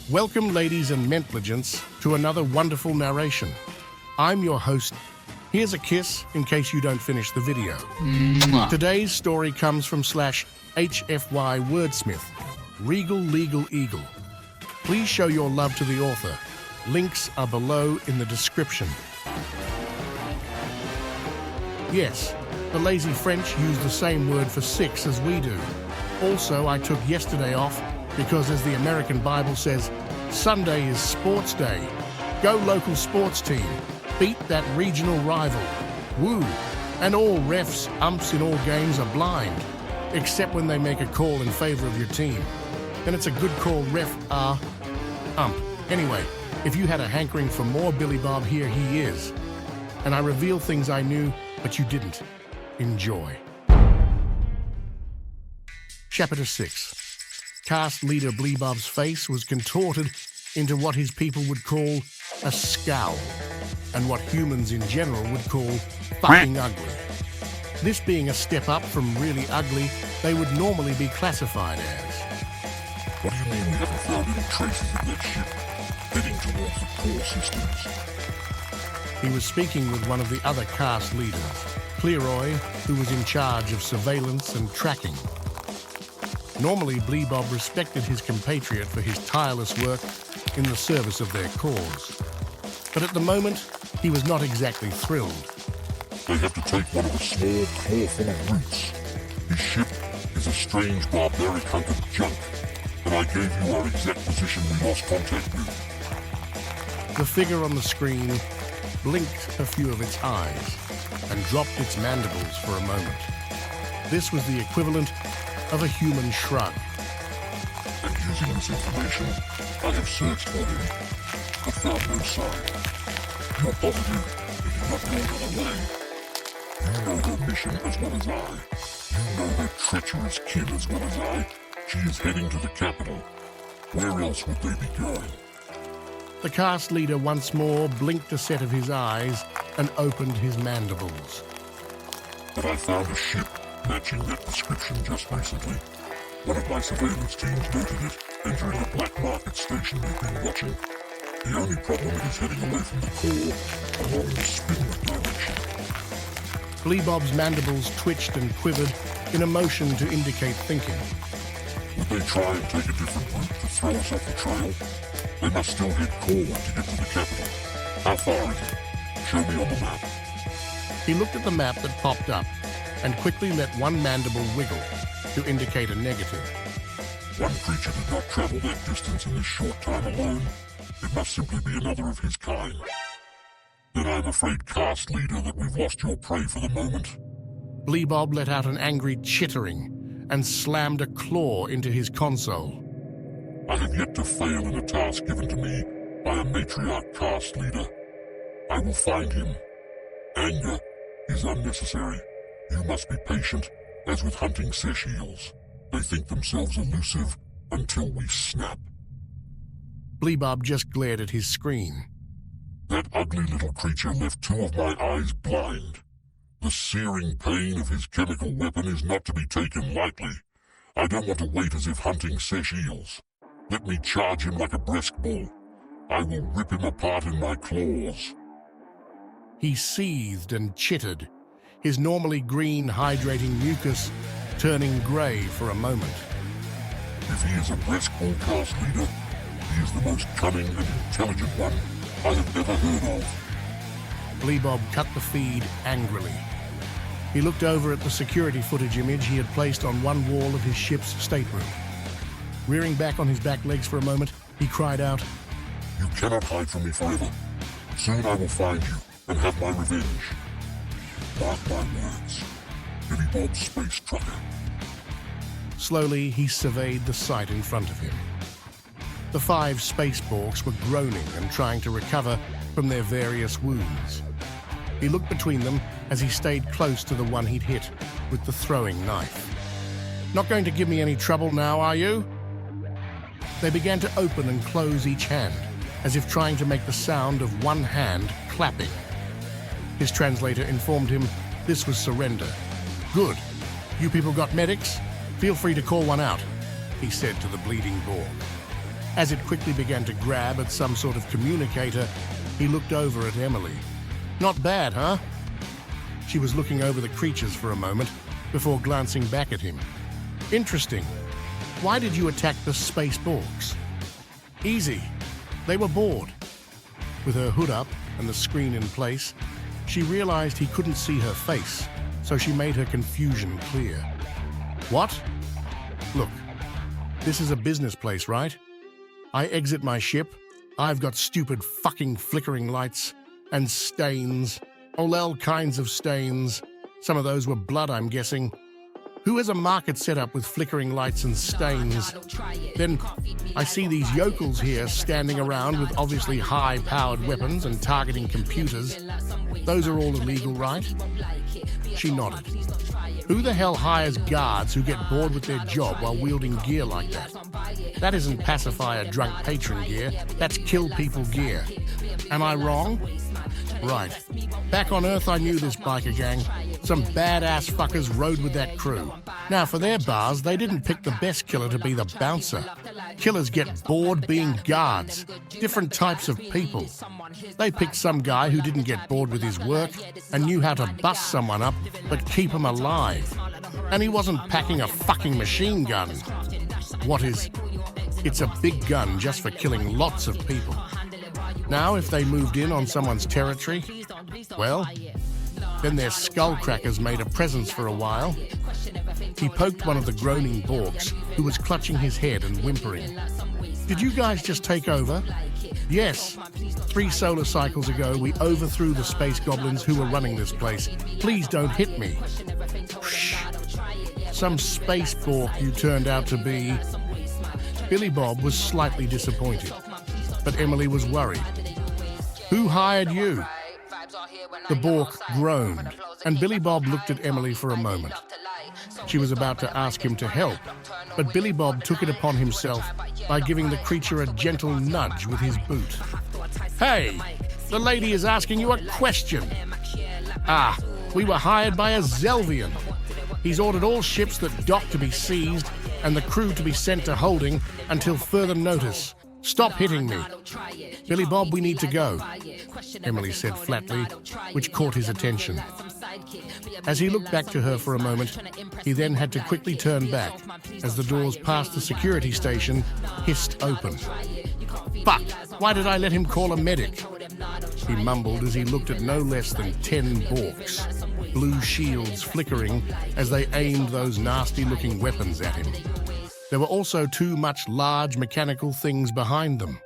Welcome, ladies and mentligents, to another wonderful narration. I'm your host. Here's a kiss in case you don't finish the video. Mwah. Today's story comes from /HFY Wordsmith, Regal Legal Eagle. Please show your love to the author. Links are below in the description. Yes, the lazy French use the same word for six as we do. Also, I took yesterday off because, as the American Bible says, Sunday is sports day. Go local sports team. Beat that regional rival. Woo! And all refs, umps in all games are blind, except when they make a call in favor of your team. Then it's a good call, ref, ump. Anyway, if you had a hankering for more Billy Bob, here he is. And I reveal things I knew, but you didn't. Enjoy. Chapter 6. Cast leader Bleebob's face was contorted into what his people would call a scowl, and what humans in general would call fucking ugly. This being a step up from really ugly, they would normally be classified as. What do you mean we haven't found any traces of that ship heading towards the core systems? He was speaking with one of the other cast leaders, Cleroy, who was in charge of surveillance and tracking. Normally, Bleebob respected his compatriot for his tireless work in the service of their cause. But at the moment, he was not exactly thrilled. They have to take one of the small, claw-full of roots. His ship is a strange, barbaric hunk of junk, and I gave you our exact position we lost contact with. The figure on the screen blinked a few of its eyes and dropped its mandibles for a moment. This was the equivalent of a human shrug. And using this information, I have searched for him, but found no sign. You're positive that you've not gone on away. You know her mission as well as I. You know her treacherous kin as well as I. She is heading to the capital. Where else would they be going? The cast leader once more blinked a set of his eyes and opened his mandibles. But I found a ship matching that description just recently. One of my surveillance teams noted it entering a black market station we've been watching. The only problem is heading away from the core along the spinward direction. Bleebob's mandibles twitched and quivered in a motion to indicate thinking. Would they try and take a different route to throw us off the trail? They must still head forward to get to the capital. How far is it? Show me on the map. He looked at the map that popped up and quickly let one mandible wiggle to indicate a negative. One creature did not travel that distance in this short time alone. It must simply be another of his kind. Then I'm afraid, cast leader, that we've lost your prey for the moment. Bleebob let out an angry chittering and slammed a claw into his console. I have yet to fail in a task given to me by a matriarch cast leader. I will find him. Anger is unnecessary. You must be patient, as with hunting sesh eels. They think themselves elusive until we snap. Bleebob just glared at his screen. That ugly little creature left two of my eyes blind. The searing pain of his chemical weapon is not to be taken lightly. I don't want to wait as if hunting sesh eels. Let me charge him like a breast bull. I will rip him apart in my claws. He seethed and chittered, his normally green hydrating mucus turning grey for a moment. If he is a breast bull cast leader, he is the most cunning and intelligent one I have ever heard of. Bleebob cut the feed angrily. He looked over at the security footage image he had placed on one wall of his ship's stateroom. Rearing back on his back legs for a moment, he cried out, You cannot hide from me forever. Soon I will find you and have my revenge. Mark my words. Billy Bob Space Trucker. Slowly, he surveyed the sight in front of him. The 5 spaceborgs were groaning and trying to recover from their various wounds. He looked between them as he stayed close to the one he'd hit with the throwing knife. Not going to give me any trouble now, are you? They began to open and close each hand, as if trying to make the sound of one hand clapping. His translator informed him this was surrender. Good. You people got medics? Feel free to call one out, he said to the bleeding Borg. As it quickly began to grab at some sort of communicator, he looked over at Emily. "Not bad, huh?" She was looking over the creatures for a moment before glancing back at him. "Interesting. Why did you attack the space borks?" "Easy. They were bored." With her hood up and the screen in place, she realized he couldn't see her face, so she made her confusion clear. "What? Look, this is a business place, right? I exit my ship, I've got stupid fucking flickering lights and stains. All kinds of stains. Some of those were blood, I'm guessing. Who has a market set up with flickering lights and stains? Then I see these yokels here standing around with obviously high-powered weapons and targeting computers. Those are all illegal, right?" She nodded. "Who the hell hires guards who get bored with their job while wielding gear like that? That isn't pacify a drunk patron gear, that's kill people gear. Am I wrong?" "Right. Back on Earth I knew this biker gang. Some badass fuckers rode with that crew. Now for their bars, they didn't pick the best killer to be the bouncer. Killers get bored being guards, different types of people. They picked some guy who didn't get bored with his work and knew how to bust someone up but keep him alive. And he wasn't packing a fucking machine gun. What is? It's a big gun just for killing lots of people. Now, if they moved in on someone's territory, well, then their skullcrackers made a presence for a while." He poked one of the groaning Borks, who was clutching his head and whimpering. "Did you guys just take over?" "Yes. 3 solar cycles ago, we overthrew the space goblins who were running this place. Please don't hit me." "Shh. Some space Bork you turned out to be." Billy Bob was slightly disappointed, but Emily was worried. "Who hired you?" The Bork groaned, and Billy Bob looked at Emily for a moment. She was about to ask him to help, but Billy Bob took it upon himself by giving the creature a gentle nudge with his boot. "Hey, the lady is asking you a question." "Ah, we were hired by a Zelvian. He's ordered all ships that dock to be seized and the crew to be sent to holding until further notice. Stop hitting me." "Billy Bob, we need to go," Emily said flatly, which caught his attention. As he looked back to her for a moment, he then had to quickly turn back as the doors past the security station hissed open. "Fuck, why did I let him call a medic?" he mumbled as he looked at no less than 10 Borks, blue shields flickering as they aimed those nasty-looking weapons at him. There were also 2 much large mechanical things behind them.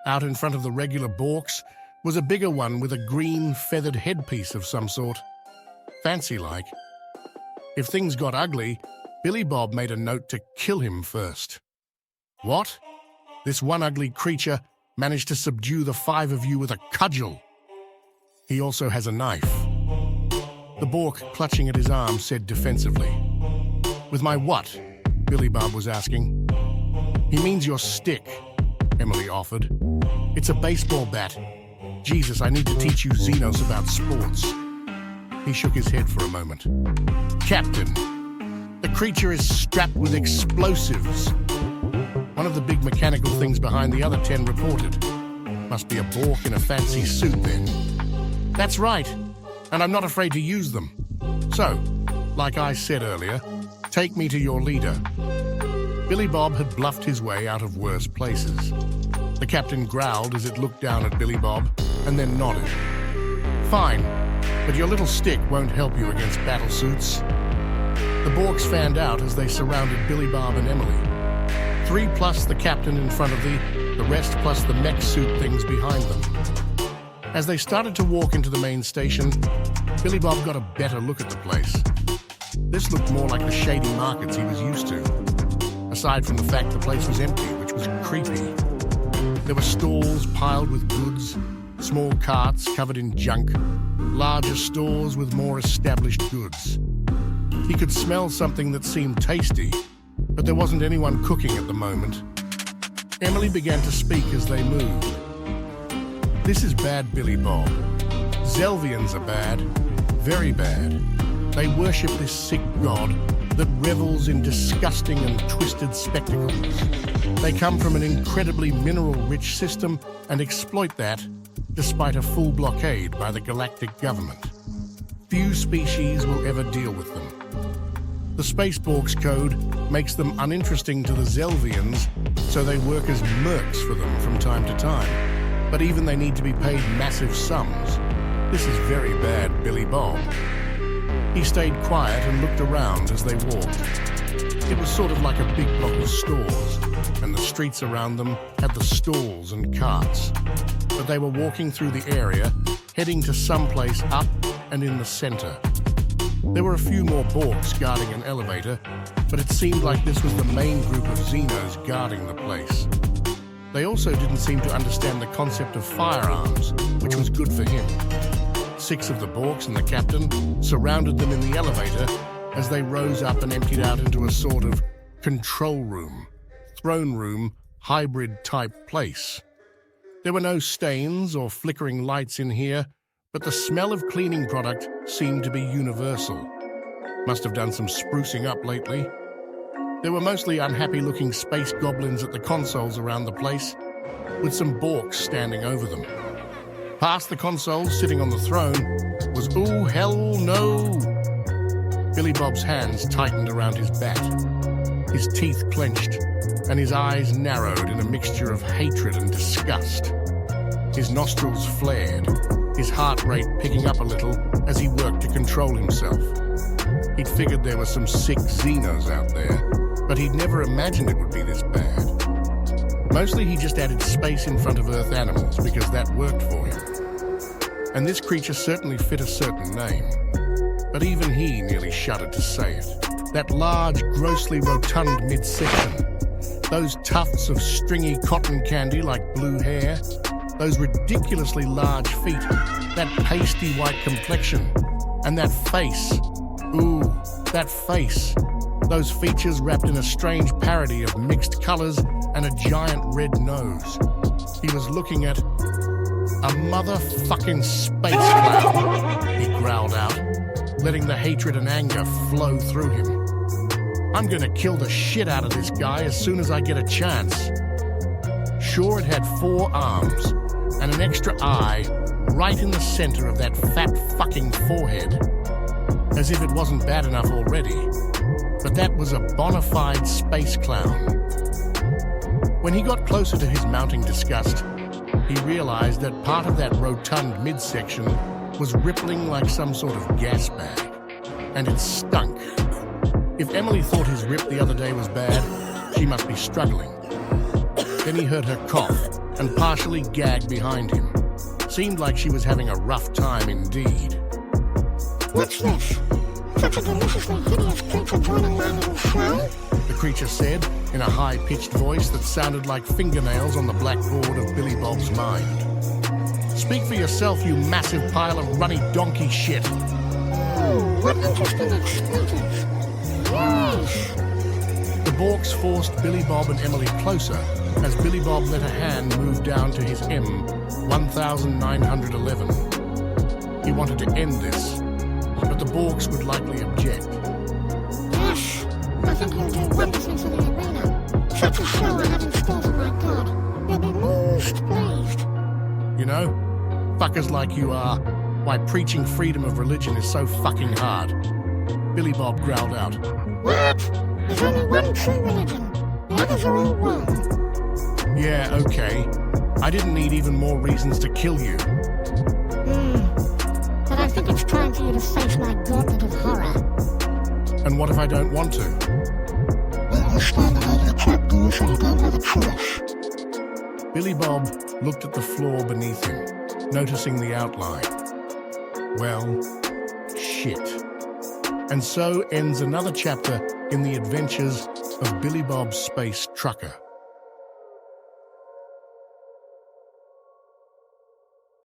Out in front of the regular Borks was a bigger one with a green feathered headpiece of some sort. Fancy-like. If things got ugly, Billy Bob made a note to kill him first. "What? This one ugly creature managed to subdue the 5 of you with a cudgel. He also has a knife." The Bork, clutching at his arm, said defensively. "With my what?" Billy Bob was asking. "He means your stick," Emily offered. "It's a baseball bat. Jesus, I need to teach you Xenos about sports." He shook his head for a moment. "Captain, the creature is strapped with explosives." One of the big mechanical things behind the other 10 reported. "Must be a Bork in a fancy suit then." "That's right, and I'm not afraid to use them. So, like I said earlier, take me to your leader." Billy Bob had bluffed his way out of worse places. The captain growled as it looked down at Billy Bob and then nodded. "Fine, but your little stick won't help you against battle suits." The Borks fanned out as they surrounded Billy Bob and Emily. 3 plus the captain in front of the rest plus the mech suit things behind them. As they started to walk into the main station, Billy Bob got a better look at the place. This looked more like the shady markets he was used to. Aside from the fact the place was empty, which was creepy. There were stalls piled with goods, small carts covered in junk, larger stores with more established goods. He could smell something that seemed tasty, but there wasn't anyone cooking at the moment. Emily began to speak as they moved. "This is bad, Billy Bob. Zelvians are bad, very bad. They worship this sick god that revels in disgusting and twisted spectacles. They come from an incredibly mineral-rich system and exploit that despite a full blockade by the galactic government. Few species will ever deal with them. The Spaceborg's code makes them uninteresting to the Zelvians, so they work as mercs for them from time to time. But even they need to be paid massive sums. This is very bad, Billy Bob. He stayed quiet and looked around as they walked. It was sort of like a big block of stores, and the streets around them had the stalls and carts. But they were walking through the area, heading to someplace up and in the center. There were a few more Borgs guarding an elevator, but it seemed like this was the main group of Xenos guarding the place. They also didn't seem to understand the concept of firearms, which was good for him. 6 of the Borgs and the captain surrounded them in the elevator as they rose up and emptied out into a sort of control room, throne room, hybrid-type place. There were no stains or flickering lights in here, but the smell of cleaning product seemed to be universal. Must have done some sprucing up lately. There were mostly unhappy-looking space goblins at the consoles around the place, with some Borgs standing over them. Past the consoles, sitting on the throne, was "Ooh, hell no!" Billy Bob's hands tightened around his bat. His teeth clenched, and his eyes narrowed in a mixture of hatred and disgust. His nostrils flared, his heart rate picking up a little as he worked to control himself. He'd figured there were some sick Xenos out there, but he'd never imagined it would be this bad. Mostly he just added space in front of Earth animals because that worked for him. And this creature certainly fit a certain name. But even he nearly shuddered to say it. That large, grossly rotund midsection. Those tufts of stringy cotton candy like blue hair. Those ridiculously large feet. That pasty white complexion. And that face. Ooh, that face. Those features wrapped in a strange parody of mixed colors and a giant red nose. He was looking at a motherfucking space clown, he growled out, letting the hatred and anger flow through him. I'm gonna kill the shit out of this guy as soon as I get a chance. Sure, it had 4 arms and an extra eye right in the center of that fat fucking forehead. As if it wasn't bad enough already. But that was a bona fide space clown. When he got closer to his mounting disgust, he realized that part of that rotund midsection was rippling like some sort of gas bag, and it stunk. If Emily thought his rip the other day was bad, she must be struggling. Then he heard her cough and partially gag behind him. Seemed like she was having a rough time indeed. What's this? Such a deliciously hideous creature joining my little show? The creature said, in a high-pitched voice that sounded like fingernails on the blackboard of Billy Bob's mind. Speak for yourself, you massive pile of runny donkey shit. What interesting expletives. Yes. The Borgs forced Billy Bob and Emily closer as Billy Bob let a hand move down to his M1911. He wanted to end this, but the Borgs would likely object. Yes, I think you'll do wonderfully for the arena. Such a show I have in store for my god. You'll be most pleased. You know, fuckers like you are, why preaching freedom of religion is so fucking hard. Billy Bob growled out. What? There's only one true religion. The others are all wrong. Yeah, okay. I didn't need even more reasons to kill you. But I think it's time for you to face my gauntlet of horror. And what if I don't want to? Well, you're standing over the trap door, so you don't have a choice. Billy Bob looked at the floor beneath him, noticing the outline. Well, shit. And so ends another chapter in the adventures of Billy Bob's Space Trucker.